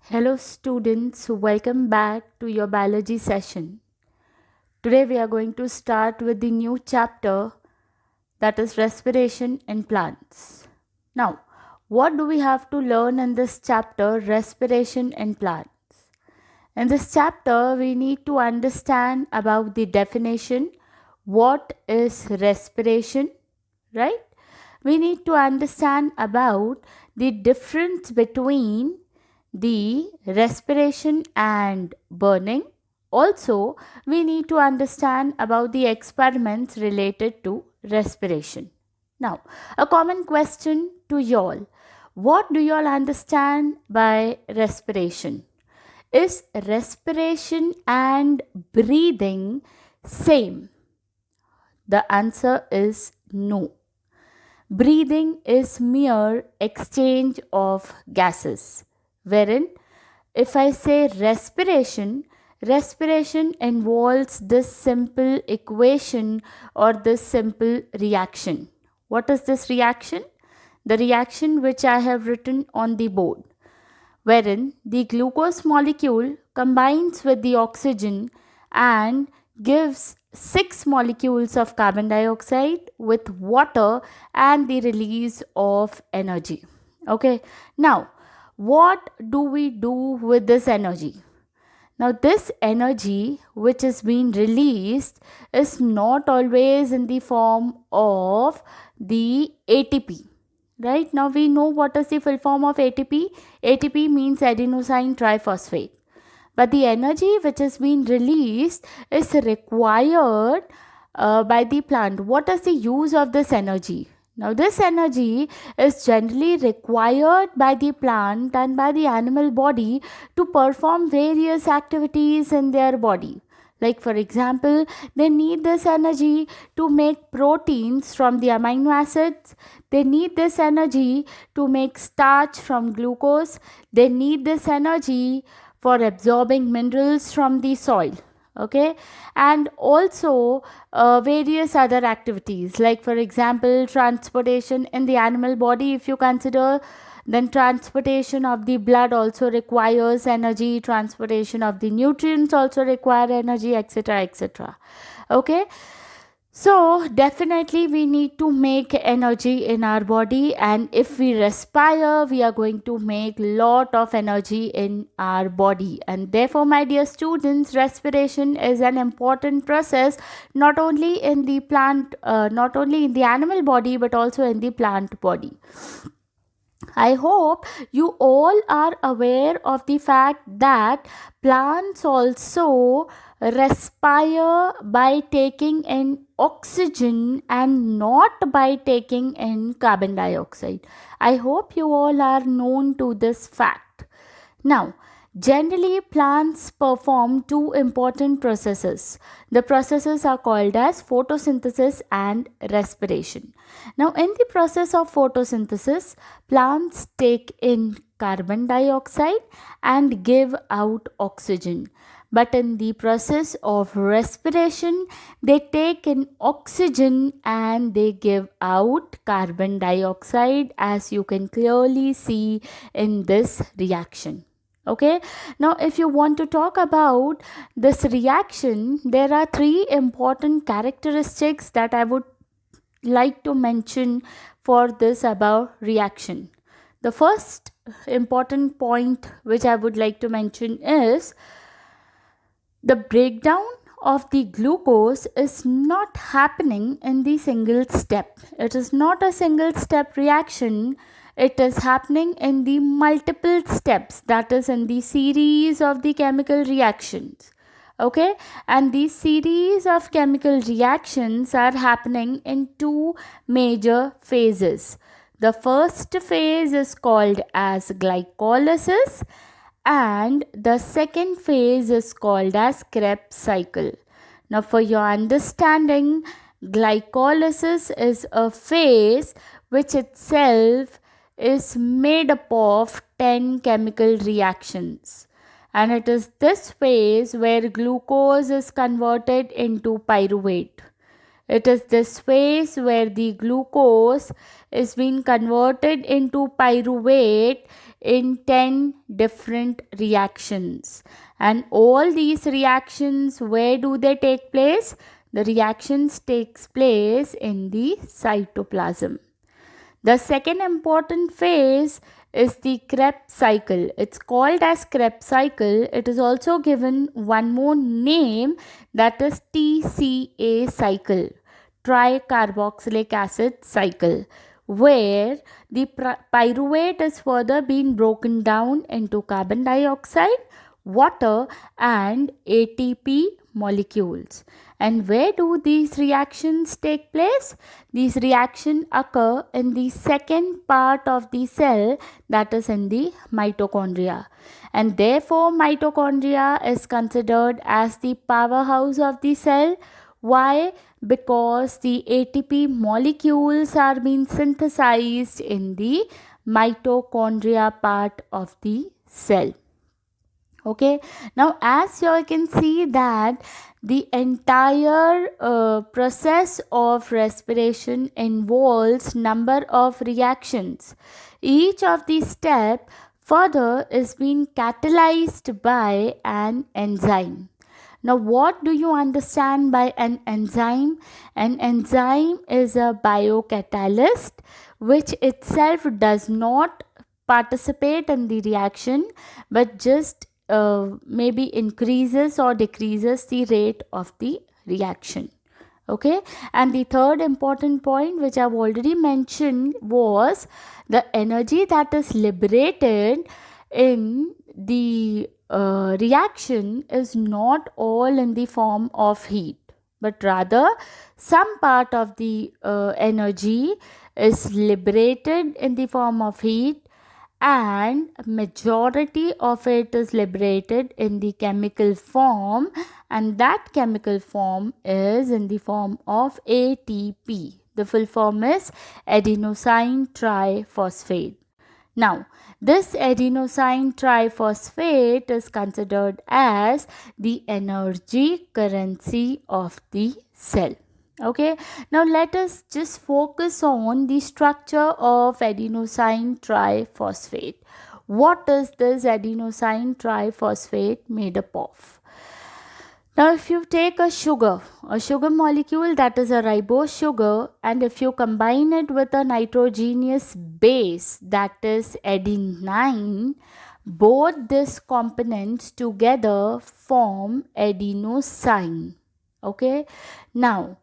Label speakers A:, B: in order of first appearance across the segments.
A: Hello students, welcome back to your biology session. Today we are going to start with the new chapter, that is respiration in plants. Now, what do we have to learn in this chapter, respiration in plants? In this chapter we need to understand about the definition, what is respiration, right? We need to understand about the difference between the respiration and burning. Also, we need to understand about the experiments related to respiration. Now, a common question to y'all: what do y'all understand by respiration? Is respiration and breathing same? The answer is no. Breathing is mere exchange of gases, wherein if I say respiration, respiration involves this simple equation or this simple reaction. What is this reaction? The reaction which I have written on the board, wherein the glucose molecule combines with the oxygen and gives 6 molecules of carbon dioxide with water and the release of energy. Okay, now what do we do with this energy? Now, this energy which is being released is not always in the form of the ATP. Right now, we know what is the full form of ATP. ATP means adenosine triphosphate. But the energy which is being released is required by the plant. What is the use of this energy? Now, this energy is generally required by the plant and by the animal body to perform various activities in their body. Like, for example, they need this energy to make proteins from the amino acids. They need this energy to make starch from glucose. They need this energy for absorbing minerals from the soil. Okay, and also various other activities, like for example transportation in the animal body if you consider, then transportation of the blood also requires energy, transportation of the nutrients also require energy, etc, etc. Okay, so definitely we need to make energy in our body, and if we respire we are going to make lot of energy in our body. And therefore, my dear students, respiration is an important process not only in the plant, not only in the animal body but also in the plant body. I hope you all are aware of the fact that plants also respire by taking in oxygen and not by taking in carbon dioxide. I hope you all are known to this fact. Now, generally, plants perform two important processes. The processes are called as photosynthesis and respiration. Now, in the process of photosynthesis, plants take in carbon dioxide and give out oxygen. But in the process of respiration, they take in oxygen and they give out carbon dioxide, as you can clearly see in this reaction. Okay, now if you want to talk about this reaction, there are three important characteristics that I would like to mention for this above reaction. The first important point which I would like to mention is the breakdown of the glucose is not happening in the single step. It is not a single step reaction. It is happening in the multiple steps, that is in the series of the chemical reactions. Okay, and these series of chemical reactions are happening in two major phases. The first phase is called as glycolysis, and the second phase is called as Krebs cycle. Now, for your understanding, glycolysis is a phase which itself is made up of 10 chemical reactions, and it is this phase where glucose is converted into pyruvate. It is this phase where the glucose is being converted into pyruvate in 10 different reactions. And all these reactions, where do they take place? The reactions takes place in the cytoplasm. The second important phase is the Krebs cycle. It's called as Krebs cycle. It is also given one more name, that is TCA cycle, tricarboxylic acid cycle, where the pyruvate is further being broken down into carbon dioxide, water and ATP molecules. And where do these reactions take place? These reactions occur in the second part of the cell, that is in the mitochondria. And therefore mitochondria is considered as the powerhouse of the cell. Why? Because the ATP molecules are being synthesized in the mitochondria part of the cell. Okay, now as you can see that the entire process of respiration involves number of reactions. Each of these step further is being catalyzed by an enzyme. Now what do you understand by an enzyme? An enzyme is a biocatalyst which itself does not participate in the reaction but just maybe increases or decreases the rate of the reaction. Okay, and the third important point which I've already mentioned was the energy that is liberated in the reaction is not all in the form of heat, but rather some part of the energy is liberated in the form of heat, and majority of it is liberated in the chemical form, and that chemical form is in the form of ATP. The full form is adenosine triphosphate. Now, this adenosine triphosphate is considered as the energy currency of the cell. Okay, now let us just focus on the structure of adenosine triphosphate. What is this adenosine triphosphate made up of? Now, if you take a sugar molecule that is a ribose sugar, and if you combine it with a nitrogenous base that is adenine, both these components together form adenosine. Okay, now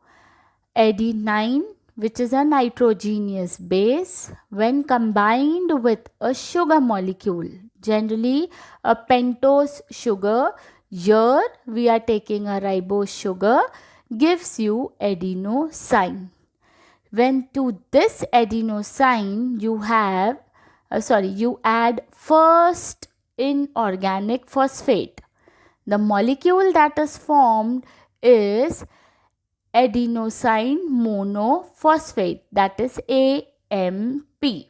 A: adenine, which is a nitrogenous base, when combined with a sugar molecule, generally a pentose sugar, here we are taking a ribose sugar, gives you adenosine. When to this adenosine you add first inorganic phosphate. The molecule that is formed is adenosine monophosphate, that is AMP.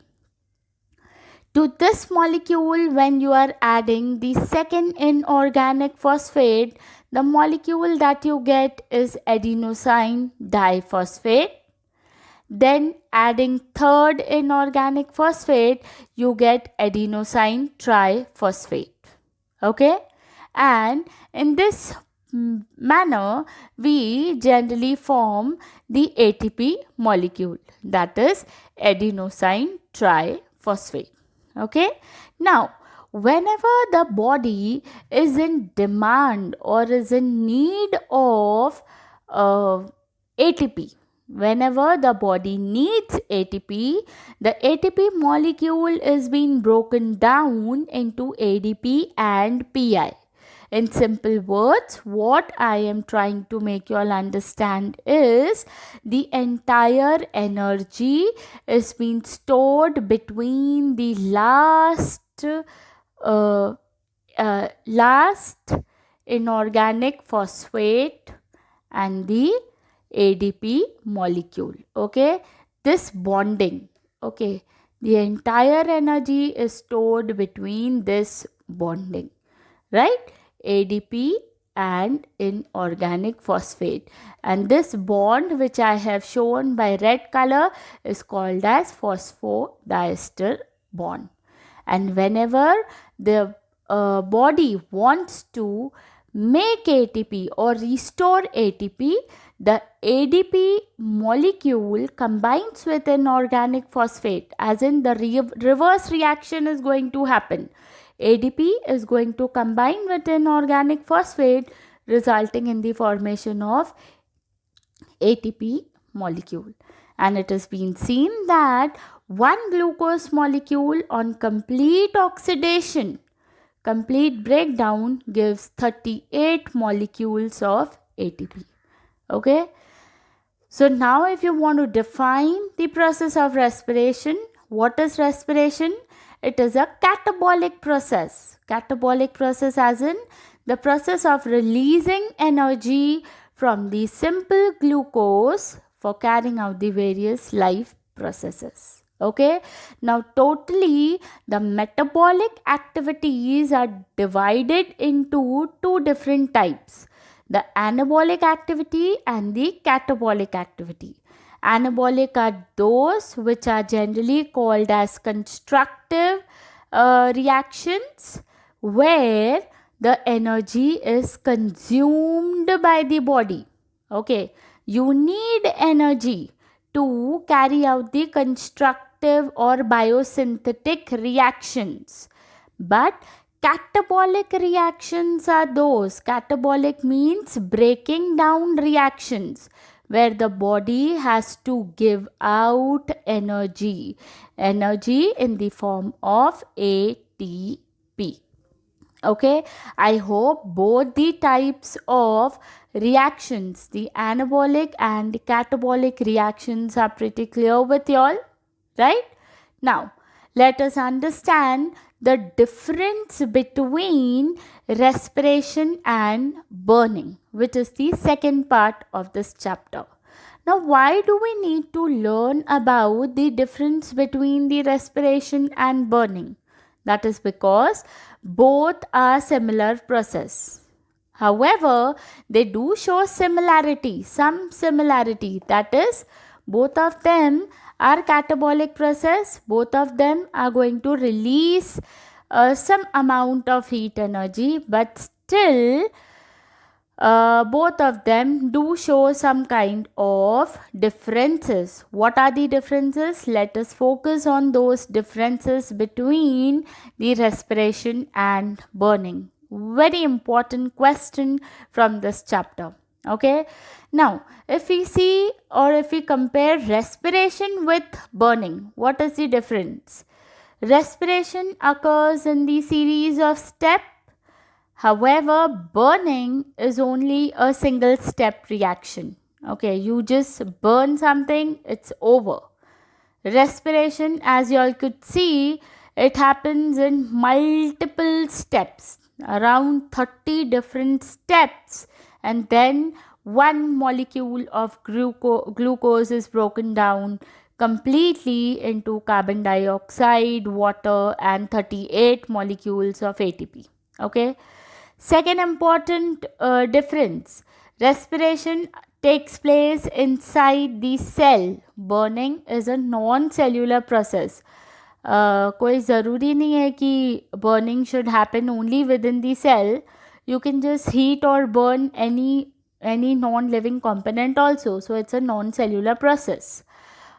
A: To this molecule, when you are adding the second inorganic phosphate, the molecule that you get is adenosine diphosphate. Then adding third inorganic phosphate, you get adenosine triphosphate. Okay, and in this manner we generally form the ATP molecule, that is adenosine triphosphate. Okay, now whenever the body is in demand or is in need of ATP, whenever the body needs ATP, the ATP molecule is being broken down into ADP and PI. In simple words, what I am trying to make you all understand is the entire energy is being stored between the last inorganic phosphate and the ADP molecule. Okay, this bonding. Okay, the entire energy is stored between this bonding, right? ADP and inorganic phosphate, and this bond which I have shown by red color is called as phosphodiester bond. And whenever the body wants to make ATP or restore ATP, the ADP molecule combines with an organic phosphate, as in the reverse reaction is going to happen. ADP is going to combine with an organic phosphate, resulting in the formation of ATP molecule. And it has been seen that one glucose molecule on complete oxidation, complete breakdown, gives 38 molecules of ATP. Okay. So now if you want to define the process of respiration, what is respiration? It is a catabolic process. Catabolic process as in the process of releasing energy from the simple glucose for carrying out the various life processes. Okay. Now totally the metabolic activities are divided into two different types: the anabolic activity and the catabolic activity. Anabolic are those which are generally called as constructive reactions, where the energy is consumed by the body. Okay, you need energy to carry out the constructive or biosynthetic reactions. But catabolic reactions are those. Catabolic means breaking down reactions, where the body has to give out energy in the form of ATP. Okay, I hope both the types of reactions, the anabolic and catabolic reactions, are pretty clear with you all, right? Now, let us understand the difference between respiration and burning, which is the second part of this chapter. Now, why do we need to learn about the difference between the respiration and burning? That is because both are similar process. However, they do show similarity, some similarity, that is, both of them are catabolic process, both of them are going to release some amount of heat energy, but still both of them do show some kind of differences. What are the differences? Let us focus on those differences between the respiration and burning. Very important question from this chapter. Okay. Now, if we see or if we compare respiration with burning, what is the difference? Respiration occurs in the series of steps. However, burning is only a single step reaction. Okay, you just burn something, it's over. Respiration, as you all could see, it happens in multiple steps, around 30 different steps, and then one molecule of glucose is broken down completely into carbon dioxide, water, and 38 molecules of ATP. Okay. Second important difference, respiration takes place inside the cell. Burning is a non-cellular process. कोई ज़रूरी नहीं है कि burning should happen only within the cell. You can just heat or burn any non-living component also. So it's a non-cellular process.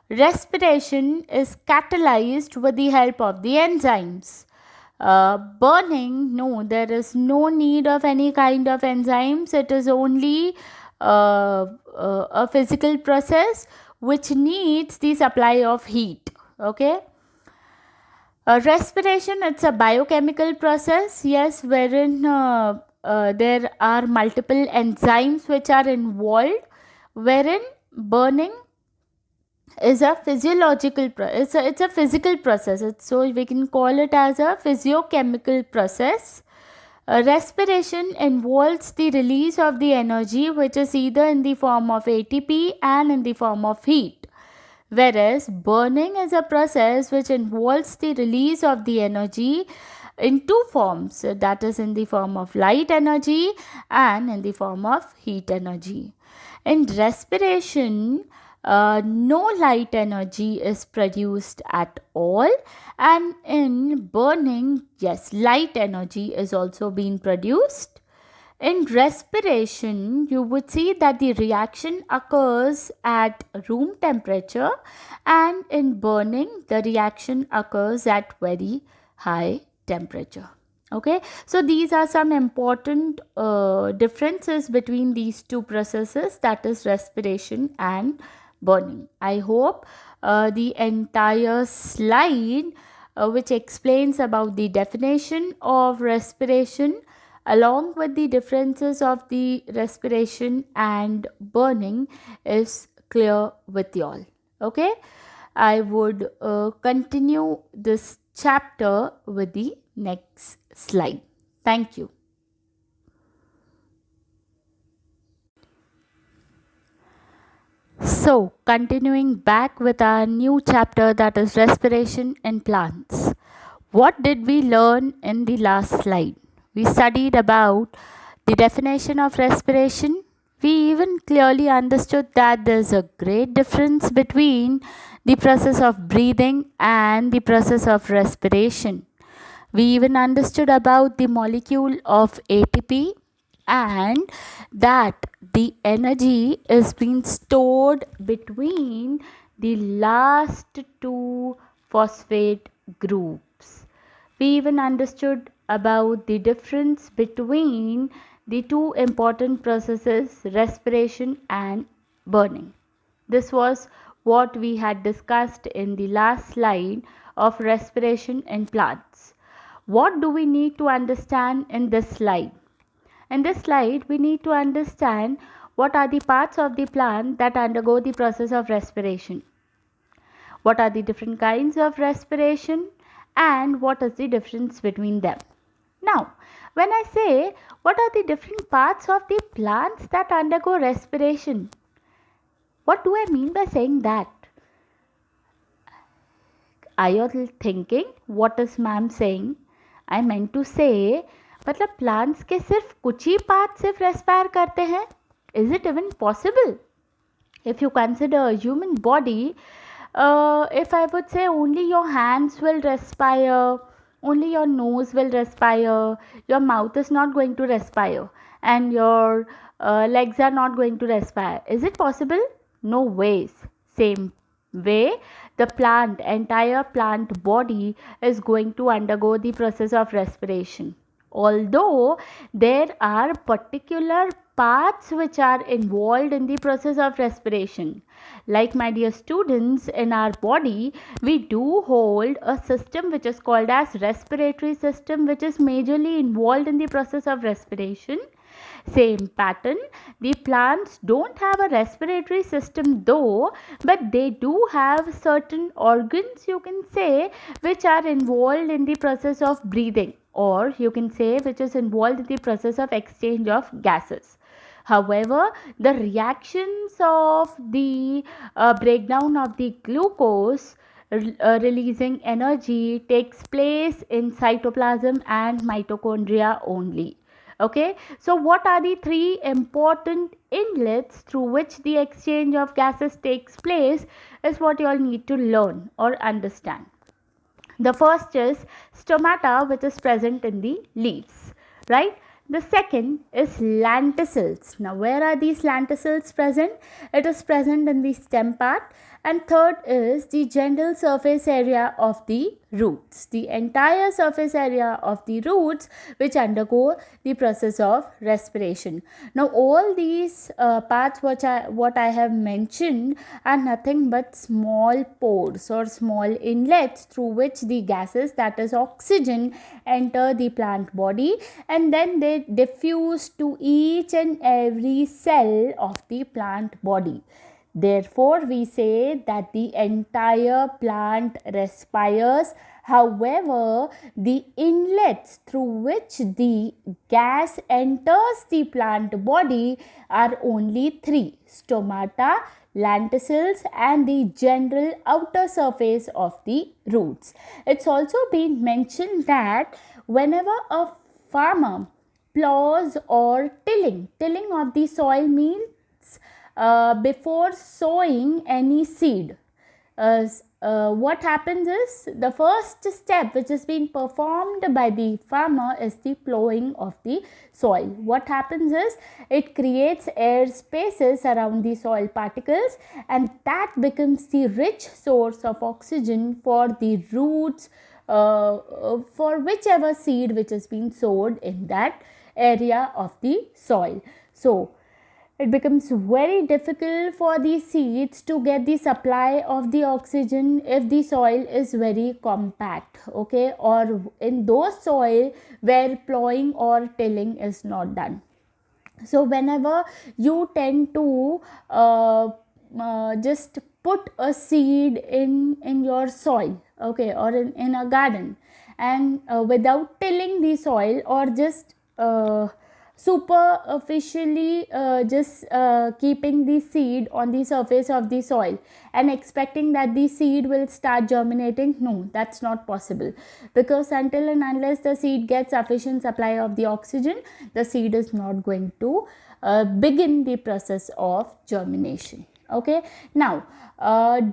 A: Respiration is catalyzed with the help of the enzymes. Burning, no, there is no need of any kind of enzymes. It is only a physical process which needs the supply of heat. Okay. Respiration, it's a biochemical process, yes, wherein there are multiple enzymes which are involved, wherein burning is a physiological it's a physical process. So we can call it as a physiochemical process. Respiration involves the release of the energy, which is either in the form of ATP and in the form of heat, whereas burning is a process which involves the release of the energy in two forms, that is in the form of light energy and in the form of heat energy. In respiration, no light energy is produced at all, and in burning, yes, light energy is also being produced. In respiration, you would see that the reaction occurs at room temperature, and in burning, the reaction occurs at very high temperature. Okay, so these are some important differences between these two processes, that is respiration and burning. I hope the entire slide which explains about the definition of respiration along with the differences of the respiration and burning is clear with you all. Okay, I would continue this chapter with the next slide. Thank you. So, continuing back with our new chapter, that is respiration in plants. What did we learn in the last slide? We studied about the definition of respiration. We even clearly understood that there's a great difference between the process of breathing and the process of respiration. We even understood about the molecule of ATP and that the energy is being stored between the last two phosphate groups. We even understood about the difference between the two important processes, respiration and burning. This was what we had discussed in the last slide of respiration in plants. What do we need to understand in this slide? In this slide, we need to understand what are the parts of the plant that undergo the process of respiration. What are the different kinds of respiration and what is the difference between them? Now, when I say what are the different parts of the plants that undergo respiration, what do I mean by saying that? Are you thinking what is ma'am saying? I meant to say मतलब plants के सिर्फ कुछ ही part सिर्फ respire करते हैं? Is it even possible? If you consider a human body, if I would say only your hands will respire, only your nose will respire, your mouth is not going to respire, and your legs are not going to respire. Is it possible? No ways. Same way, the entire plant body is going to undergo the process of respiration. Although there are particular parts which are involved in the process of respiration. Like my dear students, in our body, we do hold a system which is called as respiratory system, which is majorly involved in the process of respiration. Same pattern, the plants don't have a respiratory system though, but they do have certain organs, you can say, which are involved in the process of breathing, or you can say which is involved in the process of exchange of gases. However, the reactions of the breakdown of the glucose releasing energy takes place in cytoplasm and mitochondria only. Okay, so what are the three important inlets through which the exchange of gases takes place is what you all need to learn or understand. The first is stomata, which is present in the leaves, right? The second is lenticels. Now, where are these lenticels present? It is present in the stem part. And third is the general surface area of the roots, the entire surface area of the roots which undergo the process of respiration. Now, all these parts what I have mentioned are nothing but small pores or small inlets through which the gases, that is oxygen, enter the plant body and then they diffuse to each and every cell of the plant body. Therefore, we say that the entire plant respires However, the inlets through which the gas enters the plant body are only three: stomata, lenticels, and the general outer surface of the roots. It's also been mentioned that whenever a farmer plows or tilling of the soil means before sowing any seed. What happens is the first step which is being performed by the farmer is the plowing of the soil. What happens is it creates air spaces around the soil particles, and that becomes the rich source of oxygen for the roots, for whichever seed which has been sowed in that area of the soil. So it becomes very difficult for these seeds to get the supply of the oxygen if the soil is very compact, okay, or in those soil where plowing or tilling is not done. So whenever you tend to just put a seed in your soil, okay, or in a garden, and without tilling the soil, or just superficially just keeping the seed on the surface of the soil and expecting that the seed will start germinating, no, that's not possible, because until and unless the seed gets sufficient supply of the oxygen, the seed is not going to begin the process of germination. Okay, now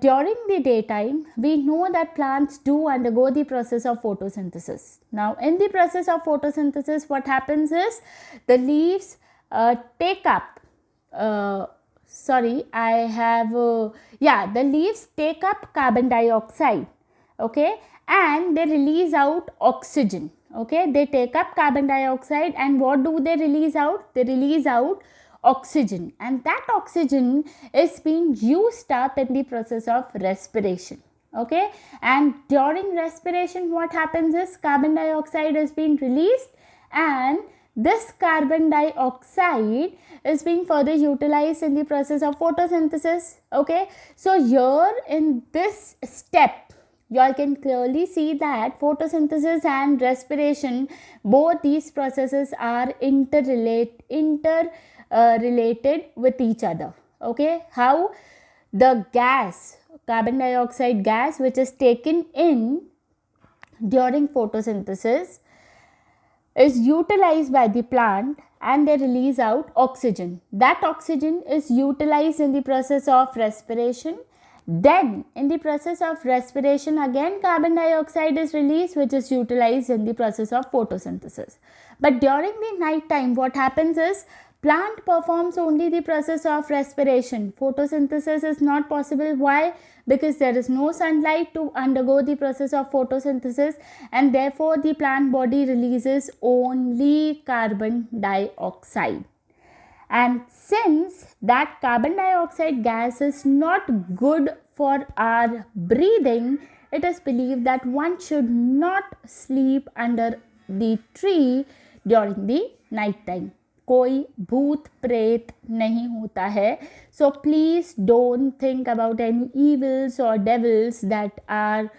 A: during the daytime we know that plants do undergo the process of photosynthesis. Now in the process of photosynthesis, what happens is the leaves take up the leaves take up carbon dioxide, okay, and they release out oxygen. Okay, they take up carbon dioxide, and what do they release out? They release out oxygen, and that oxygen is being used up in the process of respiration. Okay, and during respiration what happens is carbon dioxide is being released, and this carbon dioxide is being further utilized in the process of photosynthesis. Okay, so here in this step you all can clearly see that photosynthesis and respiration, both these processes are related with each other. Okay, how the gas, carbon dioxide gas, which is taken in during photosynthesis, is utilized by the plant, and they release out oxygen. That oxygen is utilized in the process of respiration. Then in the process of respiration again carbon dioxide is released, which is utilized in the process of photosynthesis. But during the night time what happens is plant performs only the process of respiration. Photosynthesis is not possible. Why? Because there is no sunlight to undergo the process of photosynthesis, and therefore the plant body releases only carbon dioxide. And since that carbon dioxide gas is not good for our breathing, it is believed that one should not sleep under the tree during the night time. कोई भूत प्रेत नहीं होता है. So please don't think about any evils or devils that are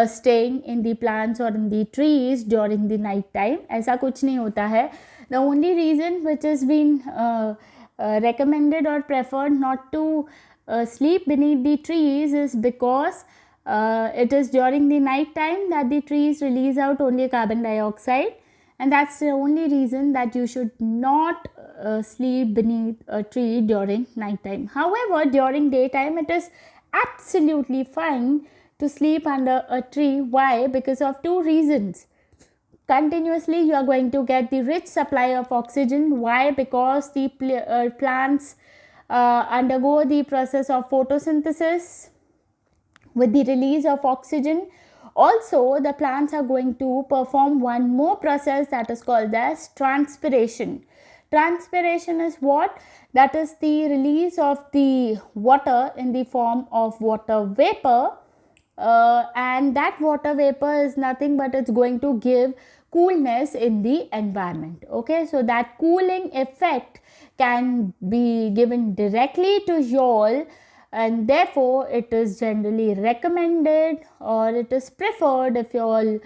A: staying in the plants or in the trees during the night time. ऐसा कुछ नहीं होता है. The only reason which has been recommended or preferred not to sleep beneath the trees is because it is during the night time that the trees release out only carbon dioxide, and that's the only reason that you should not sleep beneath a tree during night time. However, during daytime it is absolutely fine to sleep under a tree. Why? Because of two reasons. Continuously you are going to get the rich supply of oxygen. Why? Because the plants undergo the process of photosynthesis with the release of oxygen. Also the plants are going to perform one more process that is called as transpiration. Transpiration is what? That is the release of the water in the form of water vapor, and that water vapor is nothing but it's going to give coolness in the environment. Okay, so that cooling effect can be given directly to you all and therefore it is generally recommended or it is preferred if you all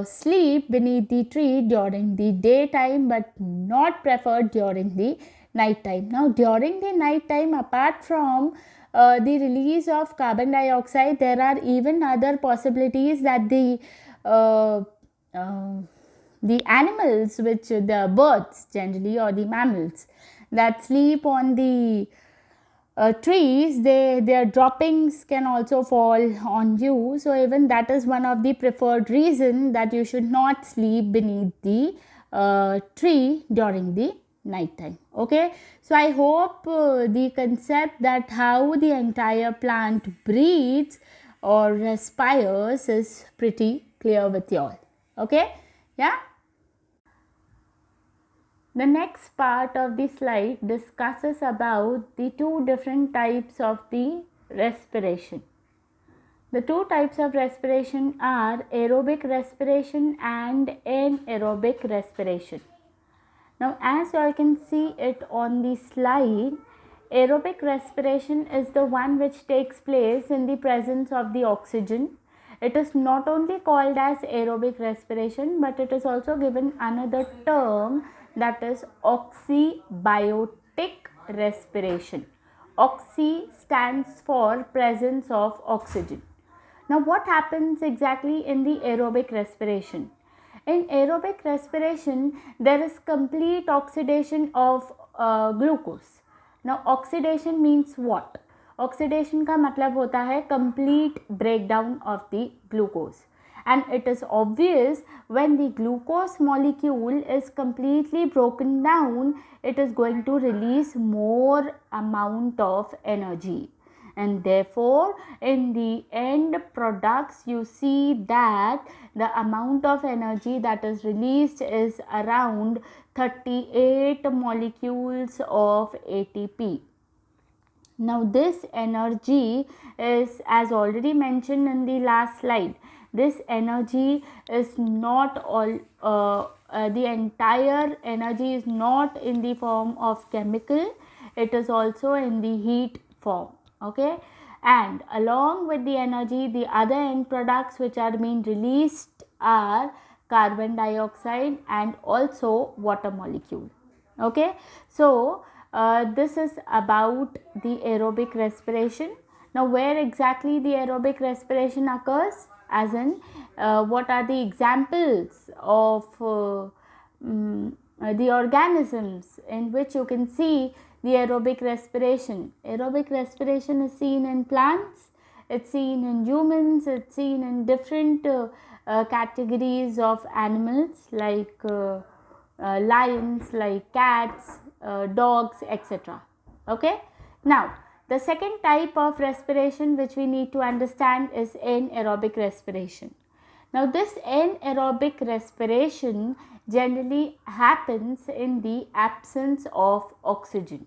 A: sleep beneath the tree during the daytime, but not preferred during the night time. Now during the night time, apart from the release of carbon dioxide, there are even other possibilities that uh, uh, the animals, which the birds generally or the mammals that sleep on the trees, their droppings can also fall on you. So even that is one of the preferred reason that you should not sleep beneath the tree during the night time. Okay, so I hope the concept that how the entire plant breathes or respires is pretty clear with you all. Okay, yeah. The next part of the slide discusses about the two different types of the respiration. The two types of respiration are aerobic respiration and anaerobic respiration. Now, as you all can see it on the slide, aerobic respiration is the one which takes place in the presence of the oxygen. It is not only called as aerobic respiration, but it is also given another term, that is oxybiotic respiration. Oxy stands for presence of oxygen. Now, what happens exactly in the aerobic respiration? In aerobic respiration, there is complete oxidation of glucose. Now, oxidation means what? Oxidation का मतलब होता है complete breakdown of the glucose. And it is obvious when the glucose molecule is completely broken down, it is going to release more amount of energy. And therefore in the end products you see that the amount of energy that is released is around 38 molecules of ATP. Now this energy is, as already mentioned in the last slide, this energy is not all the entire energy is not in the form of chemical, it is also in the heat form. Okay, and along with the energy, the other end products which are being released are carbon dioxide and also water molecule. Okay, so this is about the aerobic respiration. Now where exactly the aerobic respiration occurs, as in what are the examples of the organisms in which you can see the aerobic respiration. Aerobic respiration is seen in plants, it's seen in humans, it's seen in different categories of animals like lions, like cats, dogs, etc. Okay. Now the second type of respiration which we need to understand is anaerobic respiration. Now this anaerobic respiration generally happens in the absence of oxygen,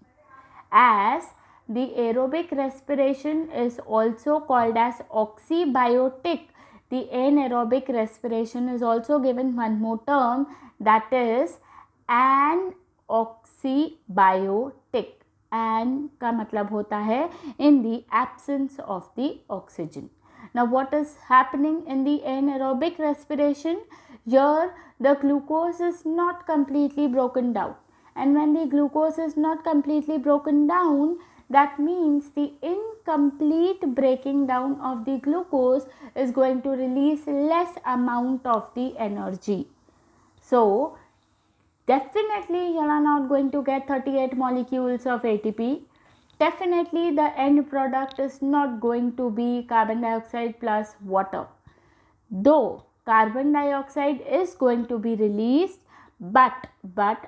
A: as the aerobic respiration is also called as oxybiotic. The anaerobic respiration is also given one more term, that is anoxybiotic. An का मतलब होता है in the absence of the oxygen. Now what is happening in the anaerobic respiration? Here the glucose is not completely broken down, and when the glucose is not completely broken down, that means the incomplete breaking down of the glucose is going to release less amount of the energy. So definitely you are not going to get 38 molecules of ATP. Definitely the end product is not going to be carbon dioxide plus water. Though carbon dioxide is going to be released, but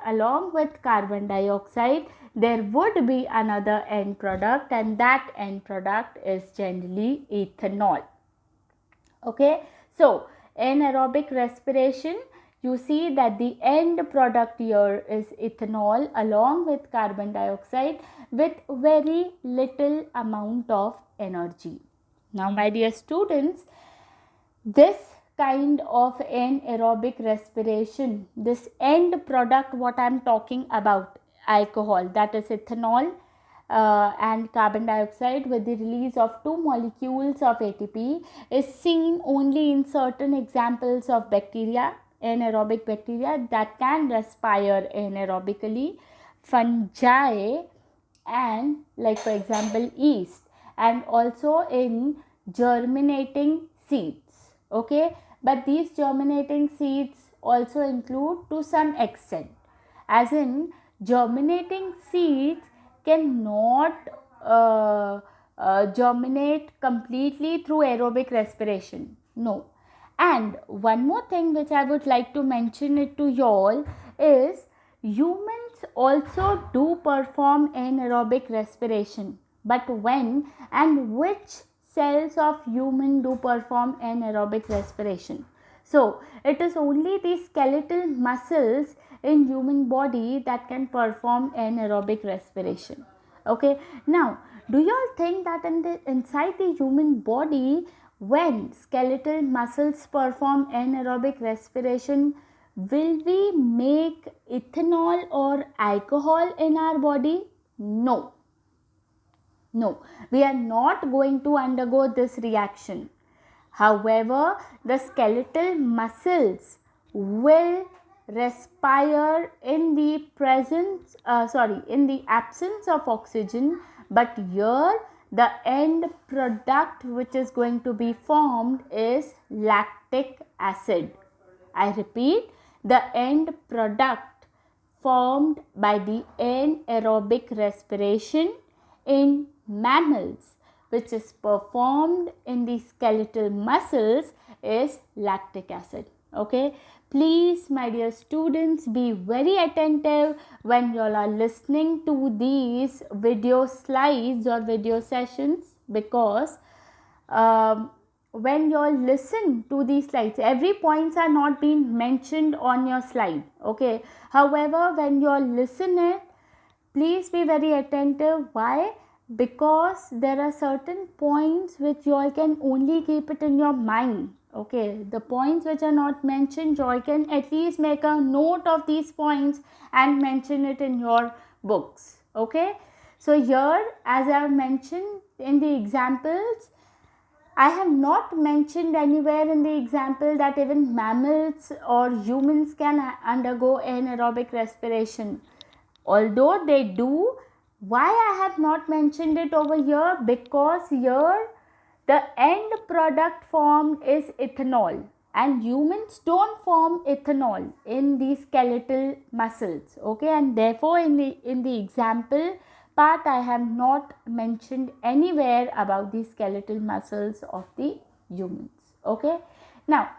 A: along with carbon dioxide there would be another end product, and that end product is generally ethanol. Okay, so anaerobic respiration, you see that the end product here is ethanol along with carbon dioxide with very little amount of energy. Now my dear students, this kind of anaerobic respiration, this end product what I am talking about, alcohol, that is ethanol, and carbon dioxide with the release of 2 molecules of ATP is seen only in certain examples of bacteria, anaerobic bacteria that can respire anaerobically, fungi, and like for example yeast, and also in germinating seeds. Okay, but these germinating seeds also include to some extent, as in germinating seeds cannot germinate completely through aerobic respiration. No. And one more thing which I would like to mention it to you all is humans also do perform anaerobic respiration. But when and which cells of human do perform anaerobic respiration? So it is only the skeletal muscles in human body that can perform anaerobic respiration. Okay, now do you all think that inside the human body, when skeletal muscles perform anaerobic respiration, will we make ethanol or alcohol in our body? No. No, we are not going to undergo this reaction. However, the skeletal muscles will respire in the in the absence of oxygen, but here the end product which is going to be formed is lactic acid. I repeat, the end product formed by the anaerobic respiration in mammals, which is performed in the skeletal muscles, is lactic acid. Okay, please my dear students, be very attentive when you all are listening to these video slides or video sessions, because when you all listen to these slides, every points are not being mentioned on your slide. Okay, however, when you all listen it, please be very attentive. Why? Because there are certain points which you all can only keep it in your mind. Okay, the points which are not mentioned, you all can at least make a note of these points and mention it in your books. Okay, so here, as I have mentioned in the examples, I have not mentioned anywhere in the example that even mammals or humans can undergo anaerobic respiration. Although they do, why I have not mentioned it over here? Because here the end product formed is ethanol, and humans don't form ethanol in the skeletal muscles. Okay, and therefore in the example part, I have not mentioned anywhere about the skeletal muscles of the humans. Okay, now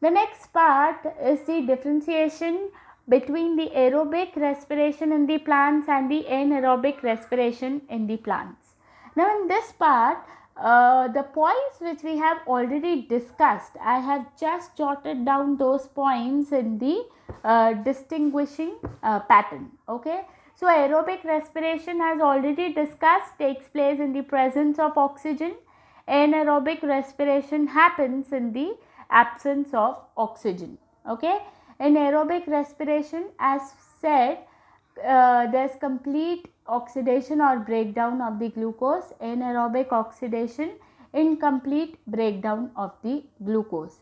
A: the next part is the differentiation between the aerobic respiration in the plants and the anaerobic respiration in the plants. Now in this part, the points which we have already discussed, I have just jotted down those points in the distinguishing pattern. Okay, so aerobic respiration, as already discussed, takes place in the presence of oxygen. Anaerobic respiration happens in the absence of oxygen. Okay, in aerobic respiration, as said, there's complete oxidation or breakdown of the glucose. Anaerobic oxidation, incomplete breakdown of the glucose.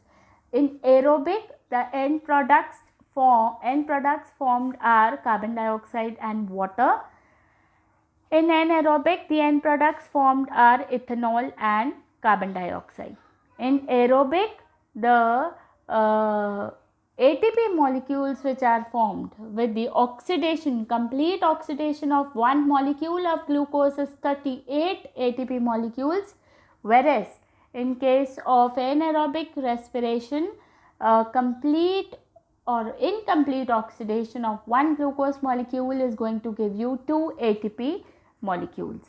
A: In aerobic, the end products formed are carbon dioxide and water. In anaerobic, the end products formed are ethanol and carbon dioxide. In aerobic, the ATP molecules which are formed with the oxidation, complete oxidation of one molecule of glucose is 38 ATP molecules, whereas in case of anaerobic respiration, complete or incomplete oxidation of one glucose molecule is going to give you 2 ATP molecules.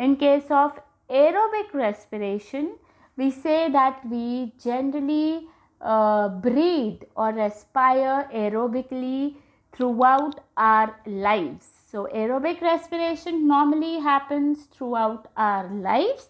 A: In case of aerobic respiration, we say that we generally breathe or respire aerobically throughout our lives. So aerobic respiration normally happens throughout our lives,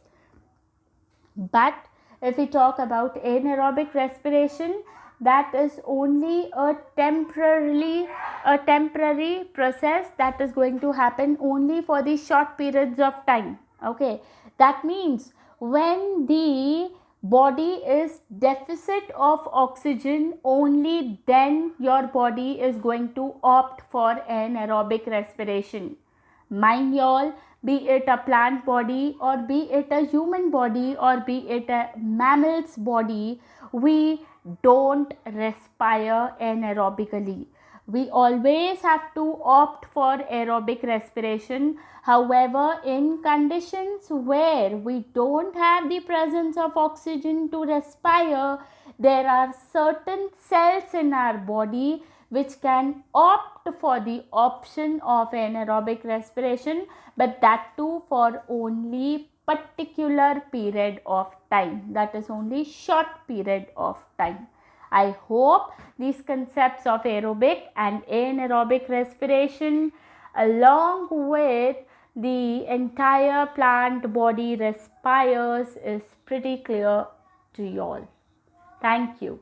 A: but if we talk about anaerobic respiration, that is only a temporarily a temporary process that is going to happen only for the short periods of time. Okay, that means when the body is deficit of oxygen, only then your body is going to opt for an aerobic respiration. Mind y'all, be it a plant body or be it a human body or be it a mammal's body, we don't respire anaerobically. We always have to opt for aerobic respiration. However, in conditions where we don't have the presence of oxygen to respire, there are certain cells in our body which can opt for the option of anaerobic respiration, but that too for only particular period of time, that is only short period of time. I hope these concepts of aerobic and anaerobic respiration along with the entire plant body respires is pretty clear to you all. Thank you.